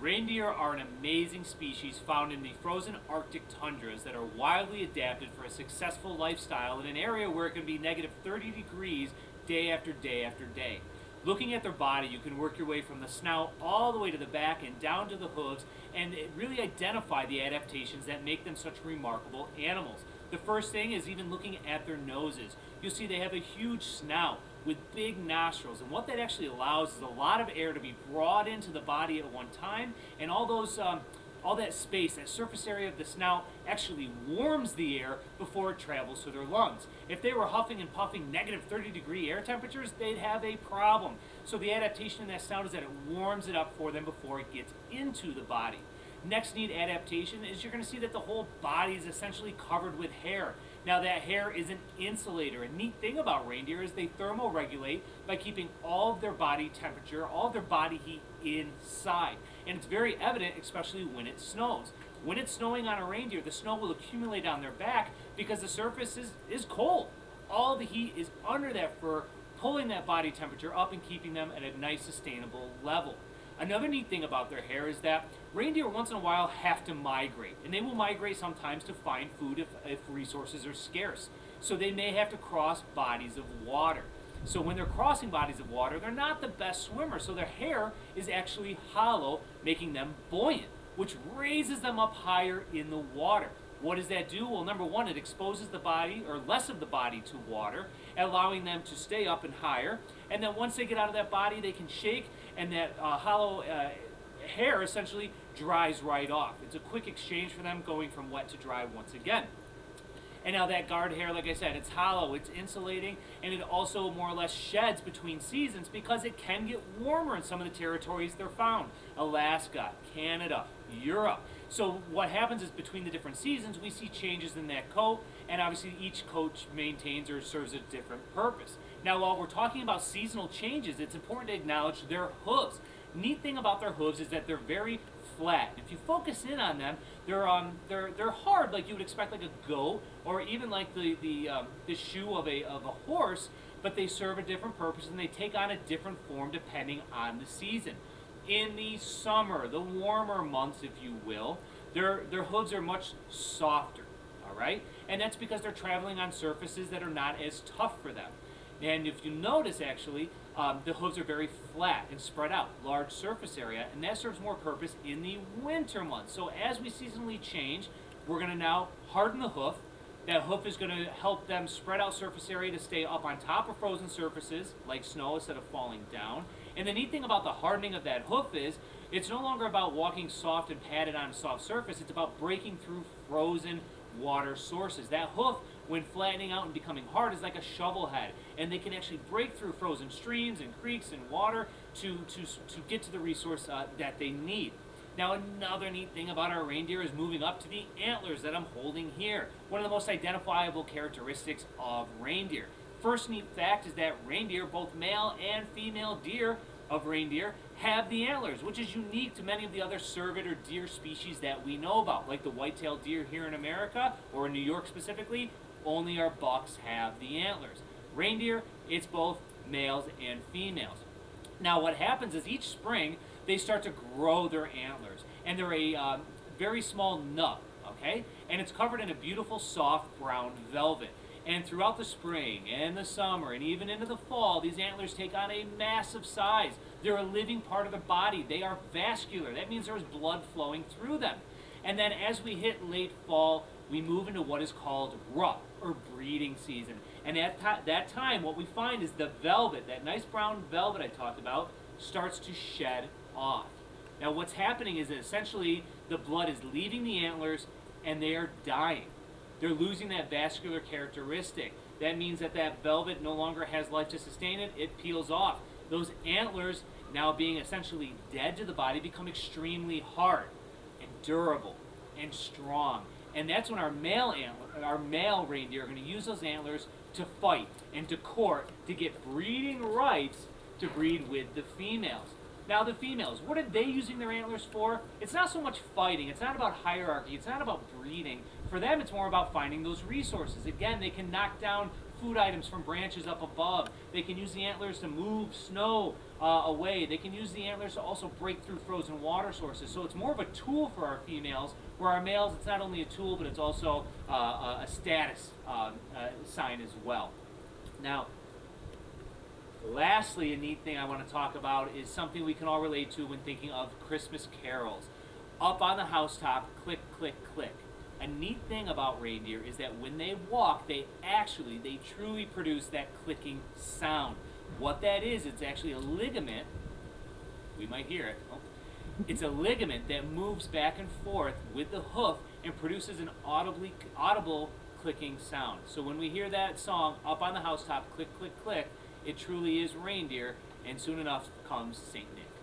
Reindeer are an amazing species found in the frozen Arctic tundras that are wildly adapted for a successful lifestyle in an area where it can be negative 30 degrees day after day after day. Looking at their body, you can work your way from the snout all the way to the back and down to the hooves and really identify the adaptations that make them such remarkable animals. The first thing is even looking at their noses. You'll see they have a huge snout with big nostrils, and what that actually allows is a lot of air to be brought into the body at one time, and all that space, that surface area of the snout, actually warms the air before it travels to their lungs. If they were huffing and puffing negative 30-degree air temperatures, they'd have a problem. So the adaptation in that snout is that it warms it up for them before it gets into the body. Next neat adaptation is you're going to see that the whole body is essentially covered with hair. Now that hair is an insulator. A neat thing about reindeer is they thermoregulate by keeping all of their body temperature, all of their body heat inside. And it's very evident, especially when it snows. When it's snowing on a reindeer, the snow will accumulate on their back because the surface is cold. All the heat is under that fur, pulling that body temperature up and keeping them at a nice sustainable level. Another neat thing about their hair is that reindeer once in a while have to migrate, and they will migrate sometimes to find food if resources are scarce. So they may have to cross bodies of water. So when they're crossing bodies of water, they're not the best swimmers, so their hair is actually hollow, making them buoyant, which raises them up higher in the water. What does that do? Well, number one, it exposes the body, or less of the body, to water, allowing them to stay up and higher. And then once they get out of that body, they can shake, and that hollow hair essentially dries right off. It's a quick exchange for them, going from wet to dry once again. And now that guard hair, like I said, it's hollow, it's insulating, and it also more or less sheds between seasons because it can get warmer in some of the territories they're found. Alaska, Canada, Europe. So what happens is between the different seasons, we see changes in that coat, and obviously each coat maintains or serves a different purpose. Now, while we're talking about seasonal changes, it's important to acknowledge their hooves. Neat thing about their hooves is that they're very flat. If you focus in on them, they're hard, like you would expect, like a goat, or even like the shoe of a horse. But they serve a different purpose, and they take on a different form depending on the season. In the summer, the warmer months, if you will, their hooves are much softer. All right, and that's because they're traveling on surfaces that are not as tough for them. And if you notice, actually, the hooves are very flat and spread out, large surface area, and that serves more purpose in the winter months. So as we seasonally change, we're going to now harden the hoof. That hoof is going to help them spread out surface area to stay up on top of frozen surfaces, like snow, instead of falling down. And the neat thing about the hardening of that hoof is it's no longer about walking soft and padded on a soft surface. It's about breaking through frozen water sources. That hoof, when flattening out and becoming hard, is like a shovel head, and they can actually break through frozen streams and creeks and water to get to the resource that they need. Now, another neat thing about our reindeer is moving up to the antlers that I'm holding here. One of the most identifiable characteristics of reindeer. First neat fact is that reindeer, both male and female deer of reindeer, have the antlers, which is unique to many of the other cervid or deer species that we know about, like the white-tailed deer here in America, or in New York specifically. Only our bucks have the antlers. Reindeer, it's both males and females. Now what happens is each spring they start to grow their antlers, and they're a very small nub, okay? And it's covered in a beautiful soft brown velvet. And throughout the spring and the summer and even into the fall, these antlers take on a massive size. They're a living part of the body. They are vascular. That means there's blood flowing through them. And then as we hit late fall, we move into what is called rut, or breeding season. And at that time, what we find is the velvet, that nice brown velvet I talked about, starts to shed off. Now what's happening is that essentially the blood is leaving the antlers and they are dying. They're losing that vascular characteristic. That means that that velvet no longer has life to sustain it. It peels off. Those antlers, now being essentially dead to the body, become extremely hard and durable and strong. And that's when our male reindeer are going to use those antlers to fight and to court to get breeding rights to breed with the females. Now the females, what are they using their antlers for? It's not so much fighting, it's not about hierarchy, it's not about breeding. For them, it's more about finding those resources. Again, they can knock down food items from branches up above. They can use the antlers to move snow away. They can use the antlers to also break through frozen water sources. So it's more of a tool for our females, where our males, it's not only a tool, but it's also a status sign as well. Now, lastly, a neat thing I want to talk about is something we can all relate to when thinking of Christmas carols. Up on the housetop, click, click, click. A neat thing about reindeer is that when they walk, they truly produce that clicking sound. What that is, it's actually a ligament. We might hear it. Oh. It's a ligament that moves back and forth with the hoof and produces an audible clicking sound. So when we hear that song, Up on the Housetop, click, click, click, it truly is reindeer, and soon enough comes St. Nick.